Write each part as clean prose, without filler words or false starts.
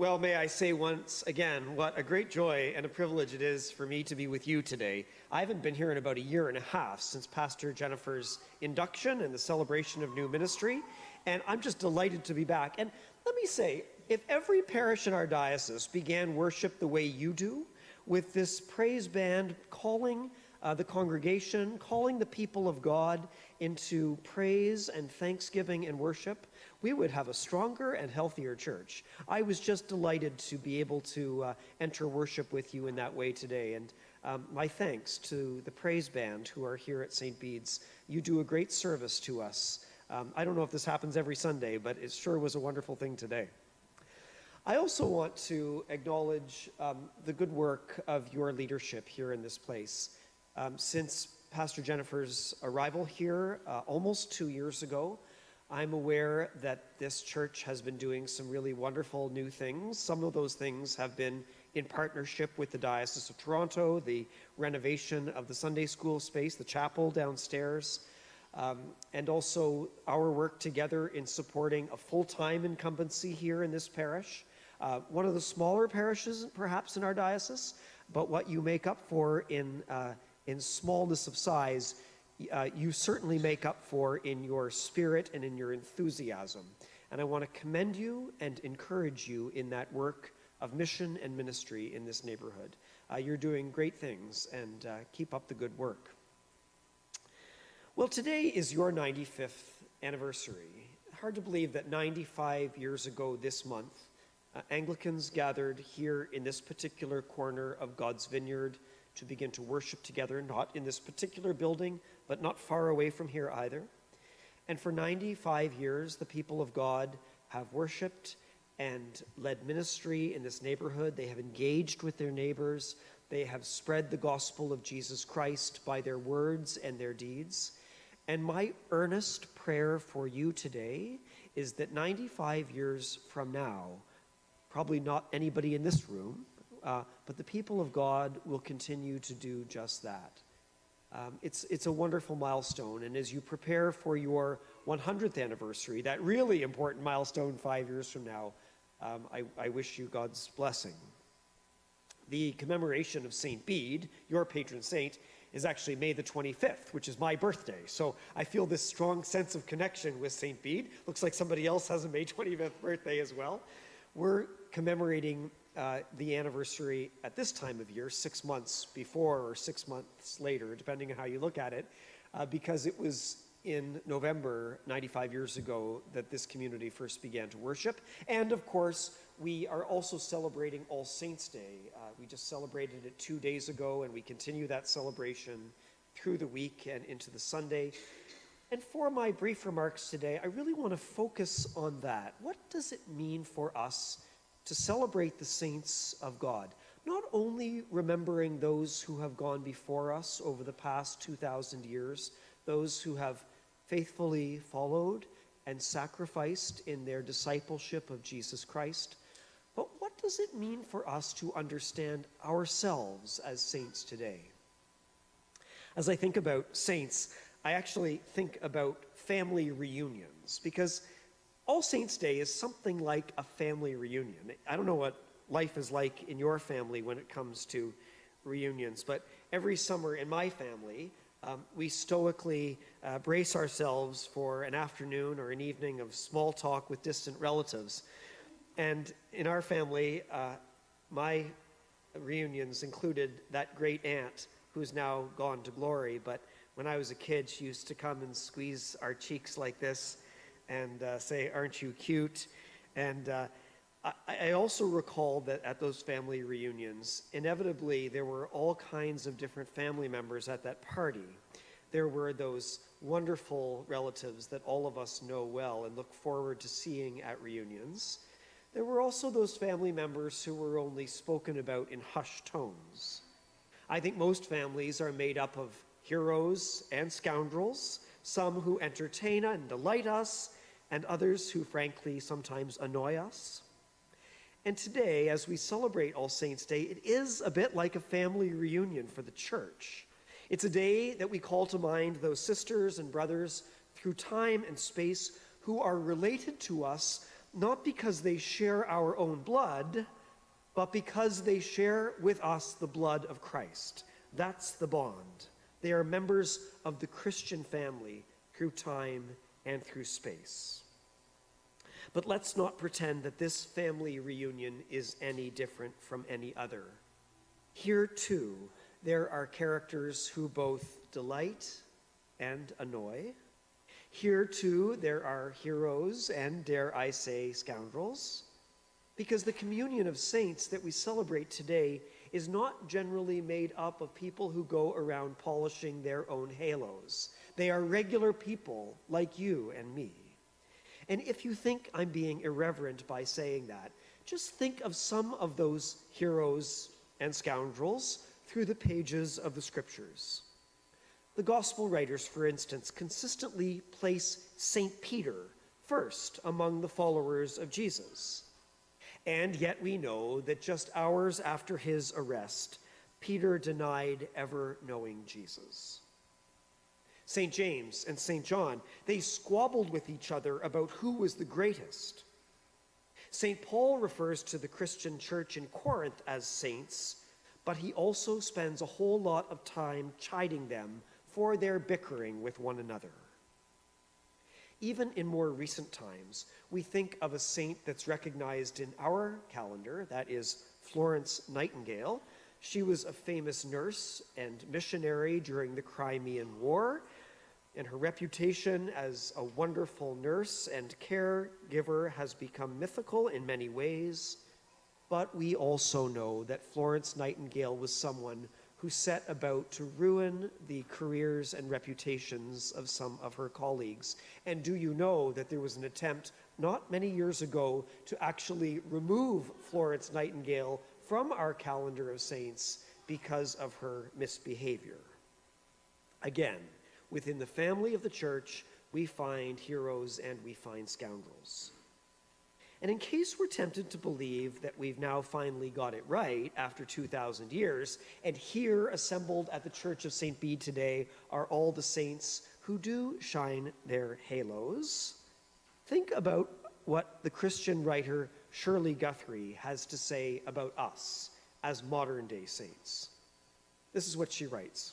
Well, may I say once again, what a great joy and a privilege it is for me to be with you today. I haven't been here in about a year and a half since Pastor Jennifer's induction and the celebration of new ministry, and I'm just delighted to be back. And let me say, if every parish in our diocese began worship the way you do, with this praise band calling the congregation, calling the people of God into praise and thanksgiving and worship, we would have a stronger and healthier church. I was just delighted to be able to enter worship with you in that way today. And my thanks to the praise band who are here at St. Bede's. You do a great service to us. I don't know if this happens every Sunday, but it sure was a wonderful thing today. I also want to acknowledge the good work of your leadership here in this place. Since Pastor Jennifer's arrival here almost 2 years ago, I'm aware that this church has been doing some really wonderful new things. Some of those things have been in partnership with the Diocese of Toronto, the renovation of the Sunday school space, the chapel downstairs, and also our work together in supporting a full-time incumbency here in this parish. One of the smaller parishes, perhaps, in our diocese, but what you make up for in smallness of size, you certainly make up for in your spirit and in your enthusiasm. And I want to commend you and encourage you in that work of mission and ministry in this neighborhood. You're doing great things, and keep up the good work. Well, today is your 95th anniversary. Hard to believe that 95 years ago this month, Anglicans gathered here in this particular corner of God's vineyard to begin to worship together, not in this particular building, but not far away from here either. And for 95 years, the people of God have worshiped and led ministry in this neighborhood. They have engaged with their neighbors. They have spread the gospel of Jesus Christ by their words and their deeds. And my earnest prayer for you today is that 95 years from now, probably not anybody in this room, but the people of God will continue to do just that. It's a wonderful milestone, and as you prepare for your 100th anniversary, that really important milestone 5 years from now, I wish you God's blessing. The commemoration of St. Bede, your patron saint, is actually May the 25th, which is my birthday. So I feel this strong sense of connection with St. Bede. Looks like somebody else has a May 25th birthday as well. We're commemorating the anniversary at this time of year, 6 months before or 6 months later, depending on how you look at it, because it was in November 95 years ago that this community first began to worship. And of course, we are also celebrating All Saints' Day. We just celebrated it 2 days ago, and we continue that celebration through the week and into the Sunday. And for my brief remarks today, I really want to focus on that. What does it mean for us to celebrate the saints of God? Not only remembering those who have gone before us over the past 2,000 years, those who have faithfully followed and sacrificed in their discipleship of Jesus Christ, but what does it mean for us to understand ourselves as saints today? As I think about saints, I actually think about family reunions, because All Saints' Day is something like a family reunion. I don't know what life is like in your family when it comes to reunions, but every summer in my family, we stoically brace ourselves for an afternoon or an evening of small talk with distant relatives. And in our family, my reunions included that great aunt who's now gone to glory, but when I was a kid, she used to come and squeeze our cheeks like this and say, "Aren't you cute?" And I also recall that at those family reunions, inevitably, there were all kinds of different family members at that party. There were those wonderful relatives that all of us know well and look forward to seeing at reunions. There were also those family members who were only spoken about in hushed tones. I think most families are made up of heroes and scoundrels, some who entertain and delight us, and others who frankly sometimes annoy us. And today, as we celebrate All Saints' Day, it is a bit like a family reunion for the church. It's a day that we call to mind those sisters and brothers through time and space who are related to us not because they share our own blood, but because they share with us the blood of Christ. That's the bond. They are members of the Christian family through time and through space. But let's not pretend that this family reunion is any different from any other. Here, too, there are characters who both delight and annoy. Here, too, there are heroes and, dare I say, scoundrels. Because the communion of saints that we celebrate today is not generally made up of people who go around polishing their own halos. They are regular people like you and me. And if you think I'm being irreverent by saying that, just think of some of those heroes and scoundrels through the pages of the scriptures. The gospel writers, for instance, consistently place St. Peter first among the followers of Jesus. And yet we know that just hours after his arrest, Peter denied ever knowing Jesus. St. James and St. John, they squabbled with each other about who was the greatest. St. Paul refers to the Christian church in Corinth as saints, but he also spends a whole lot of time chiding them for their bickering with one another. Even in more recent times, we think of a saint that's recognized in our calendar, that is Florence Nightingale. She was a famous nurse and missionary during the Crimean War, and her reputation as a wonderful nurse and caregiver has become mythical in many ways. But we also know that Florence Nightingale was someone who set about to ruin the careers and reputations of some of her colleagues. And do you know that there was an attempt not many years ago to actually remove Florence Nightingale from our calendar of saints because of her misbehavior? Again, within the family of the church, we find heroes and we find scoundrels. And in case we're tempted to believe that we've now finally got it right after 2,000 years, and here assembled at the Church of St. Bede today are all the saints who do shine their halos, think about what the Christian writer Shirley Guthrie has to say about us as modern-day saints. This is what she writes.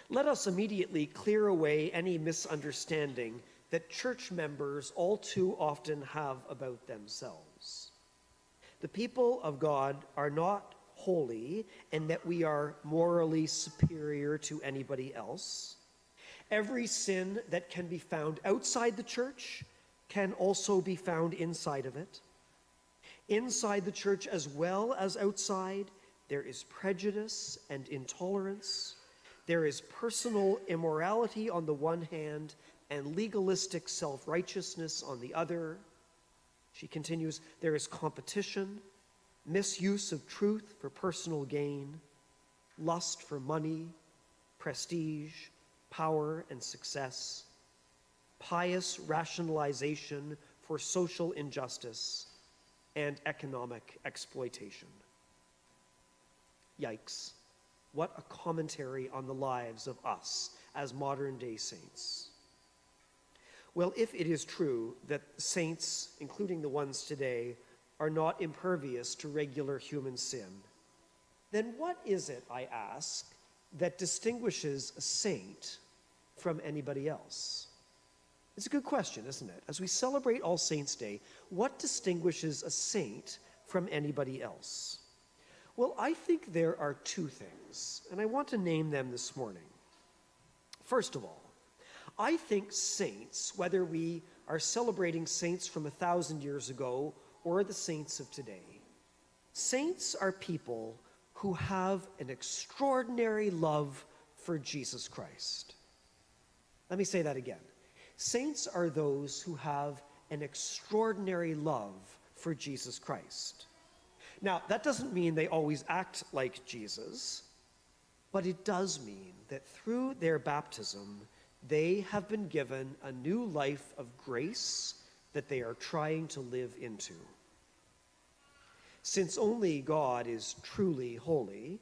Let us immediately clear away any misunderstanding that church members all too often have about themselves. The people of God are not holy and that we are morally superior to anybody else. Every sin that can be found outside the church can also be found inside of it. Inside the church as well as outside, there is prejudice and intolerance. There is personal immorality on the one hand and legalistic self-righteousness on the other. She continues, there is competition, misuse of truth for personal gain, lust for money, prestige, power, and success, pious rationalization for social injustice, and economic exploitation. Yikes. What a commentary on the lives of us as modern-day saints. Well, if it is true that saints, including the ones today, are not impervious to regular human sin, then what is it, I ask, that distinguishes a saint from anybody else? It's a good question, isn't it? As we celebrate All Saints' Day, what distinguishes a saint from anybody else? Well, I think there are two things, and I want to name them this morning. First of all, I think saints, whether we are celebrating saints from 1,000 years ago or the saints of today, saints are people who have an extraordinary love for Jesus Christ. Let me say that again. Saints are those who have an extraordinary love for Jesus Christ. Now, that doesn't mean they always act like Jesus, but it does mean that through their baptism, they have been given a new life of grace that they are trying to live into. Since only God is truly holy,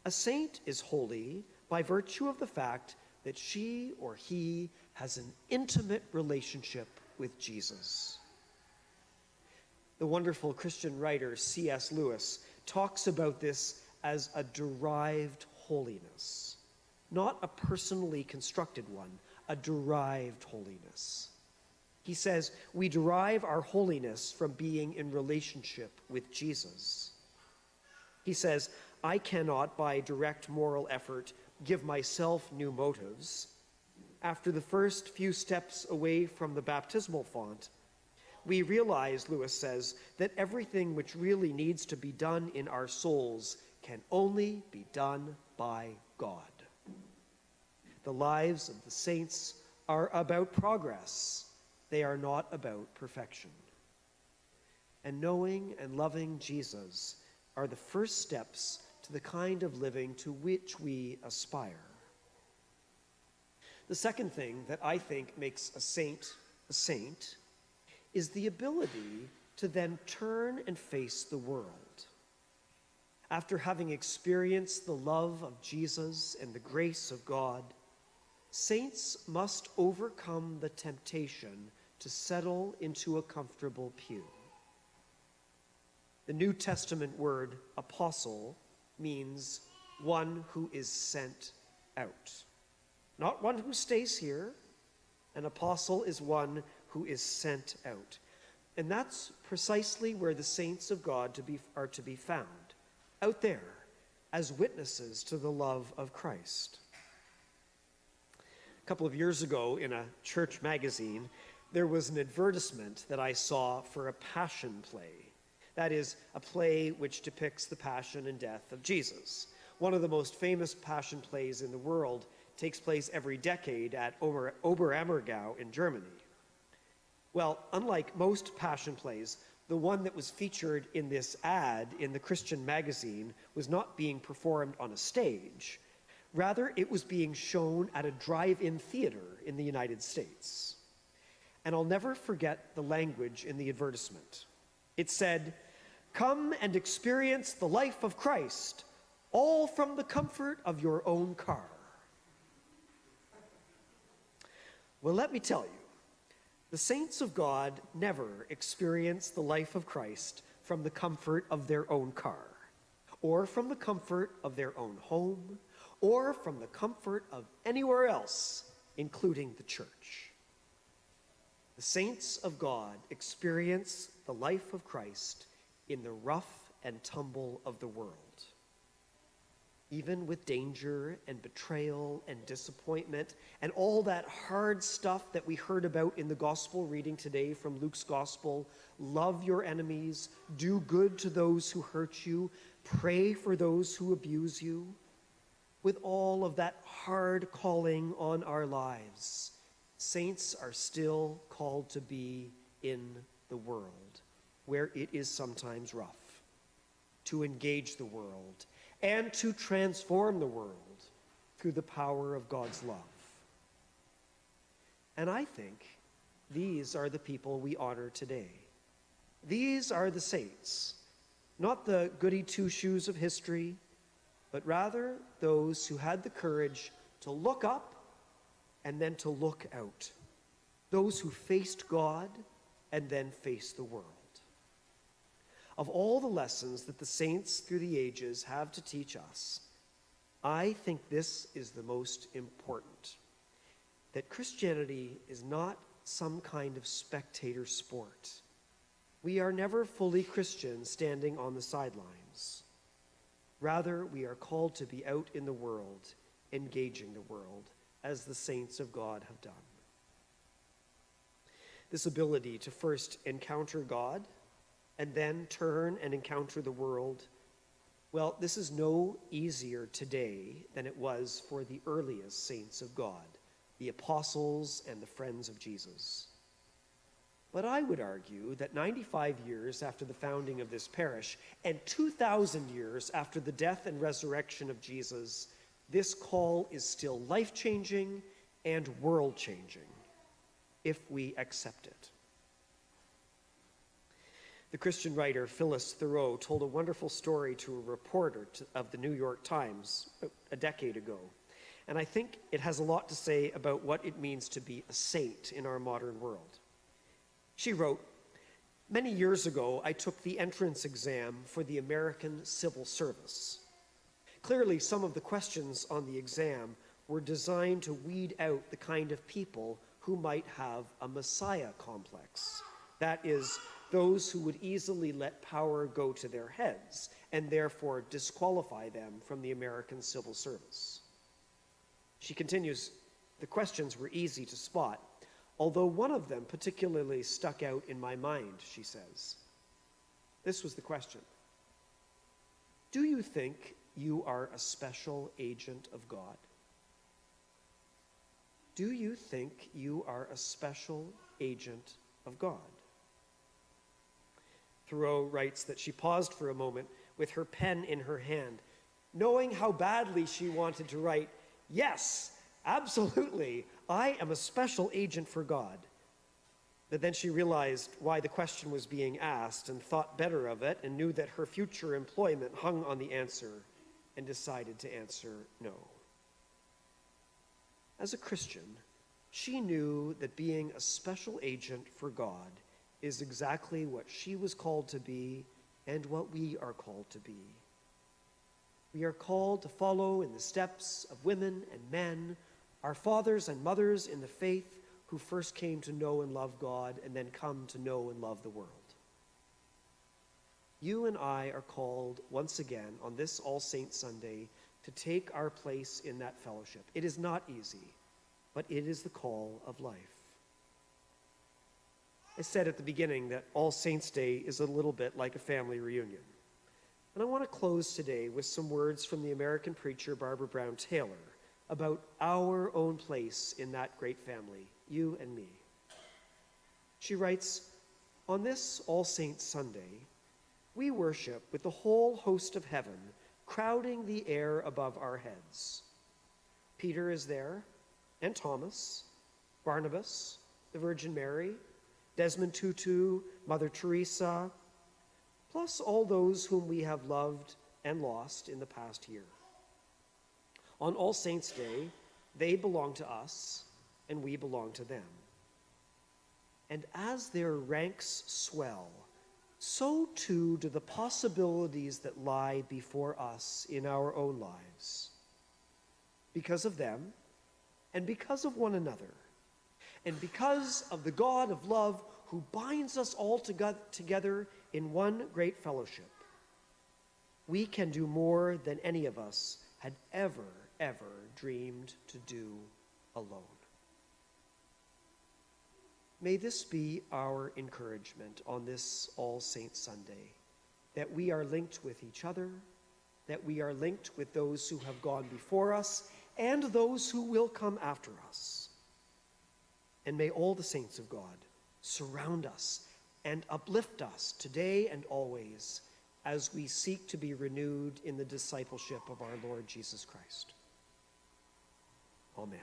a saint is holy by virtue of the fact that she or he has an intimate relationship with Jesus. The wonderful Christian writer C.S. Lewis talks about this as a derived holiness, not a personally constructed one, a derived holiness. He says, we derive our holiness from being in relationship with Jesus. He says, I cannot, by direct moral effort, give myself new motives. After the first few steps away from the baptismal font, we realize, Lewis says, that everything which really needs to be done in our souls can only be done by God. The lives of the saints are about progress. They are not about perfection. And knowing and loving Jesus are the first steps to the kind of living to which we aspire. The second thing that I think makes a saint is the ability to then turn and face the world. After having experienced the love of Jesus and the grace of God, saints must overcome the temptation to settle into a comfortable pew. The New Testament word apostle means one who is sent out. Not one who stays here. An apostle is one who is sent out. And that's precisely where the saints of God are to be found, out there, as witnesses to the love of Christ. A couple of years ago in a church magazine, there was an advertisement that I saw for a passion play. That is, a play which depicts the passion and death of Jesus. One of the most famous passion plays in the world takes place every decade at Oberammergau in Germany. Well, unlike most passion plays, the one that was featured in this ad in the Christian magazine was not being performed on a stage. Rather, it was being shown at a drive-in theater in the United States. And I'll never forget the language in the advertisement. It said, "Come and experience the life of Christ, all from the comfort of your own car." Well, let me tell you, the saints of God never experience the life of Christ from the comfort of their own car, or from the comfort of their own home, or from the comfort of anywhere else, including the church. The saints of God experience the life of Christ in the rough and tumble of the world. Even with danger and betrayal and disappointment and all that hard stuff that we heard about in the gospel reading today from Luke's gospel, love your enemies, do good to those who hurt you, pray for those who abuse you. With all of that hard calling on our lives, saints are still called to be in the world, where it is sometimes rough, to engage the world, and to transform the world through the power of God's love. And I think these are the people we honor today. These are the saints, not the goody two-shoes of history, but rather those who had the courage to look up and then to look out. Those who faced God and then faced the world. Of all the lessons that the saints through the ages have to teach us, I think this is the most important. That Christianity is not some kind of spectator sport. We are never fully Christian standing on the sidelines. Rather, we are called to be out in the world, engaging the world, as the saints of God have done. This ability to first encounter God and then turn and encounter the world, well, this is no easier today than it was for the earliest saints of God, the apostles and the friends of Jesus. But I would argue that 95 years after the founding of this parish and 2,000 years after the death and resurrection of Jesus, this call is still life-changing and world-changing if we accept it. The Christian writer Phyllis Thoreau told a wonderful story to a reporter of the New York Times a decade ago, and I think it has a lot to say about what it means to be a saint in our modern world. She wrote, Many years ago, I took the entrance exam for the American Civil Service. Clearly, some of the questions on the exam were designed to weed out the kind of people who might have a messiah complex. That is, those who would easily let power go to their heads and therefore disqualify them from the American Civil Service. She continues, the questions were easy to spot, although one of them particularly stuck out in my mind, she says. This was the question. Do you think you are a special agent of God? Do you think you are a special agent of God? Thoreau writes that she paused for a moment with her pen in her hand, knowing how badly she wanted to write, yes, absolutely, I am a special agent for God. But then she realized why the question was being asked and thought better of it and knew that her future employment hung on the answer and decided to answer no. As a Christian, she knew that being a special agent for God is exactly what she was called to be and what we are called to be. We are called to follow in the steps of women and men, our fathers and mothers in the faith who first came to know and love God and then come to know and love the world. You and I are called once again on this All Saints Sunday to take our place in that fellowship. It is not easy, but it is the call of life. I said at the beginning that All Saints Day is a little bit like a family reunion. And I want to close today with some words from the American preacher Barbara Brown Taylor about our own place in that great family, you and me. She writes, on this All Saints Sunday, we worship with the whole host of heaven crowding the air above our heads. Peter is there, and Thomas, Barnabas, the Virgin Mary, Desmond Tutu, Mother Teresa, plus all those whom we have loved and lost in the past year. On All Saints' Day, they belong to us, and we belong to them. And as their ranks swell, so too do the possibilities that lie before us in our own lives. Because of them, and because of one another, and because of the God of love who binds us all together in one great fellowship, we can do more than any of us had ever dreamed to do alone. May this be our encouragement on this All Saints Sunday, that we are linked with each other, that we are linked with those who have gone before us and those who will come after us. And may all the saints of God surround us and uplift us today and always as we seek to be renewed in the discipleship of our Lord Jesus Christ. Amen.